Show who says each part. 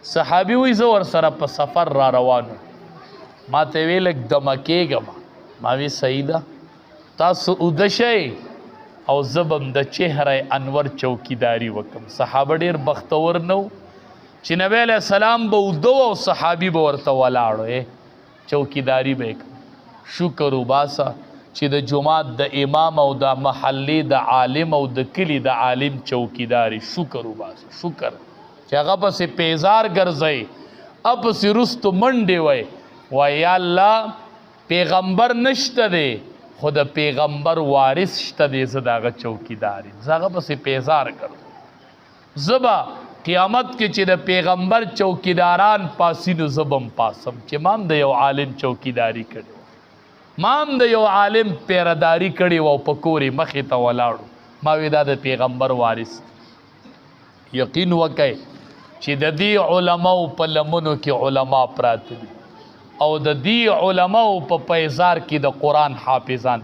Speaker 1: صحابي وی زه ورسره په سفر را روانو ما ته ویل لږ دمه کېږم ما وی صحیح ده تاسو اوده شئ او زه به هم د چهره انور چوکیداري وکړم صحابه ډېر بختور نه و چې نبی علیه السلام به اوده و او صحابي به ورته ولاړ و چوکیداري به یې شکر وباسه چې د جماعت د امام او د محلې د عالم او د کلي د عالم چوکیداري شکر وباسه شکر چې هغه پسې پیزار ګرځئ اپسې رستو منډې وی وای یا الله پیغمبر نشته دی خو د پیغمبر وارث شته دی زه د هغه چوکیدار یم زه هغه پسې پیزار ګرځم زه به قیامت کې چې د پیغمبر چوکیداران پاسي نو زه به هم پاسم چې ما هم د یو عالم چوکیداري کړې وه ما هم د یو عالم پیرداري کړې وه او په کورې مخې ته ولاړو ما وی دا د پیغمبر وارث یقین وکئ چې د دې علماو په لمنو کې علما پراته دي او د دې علماو په پیزار کې د قرآن حافظان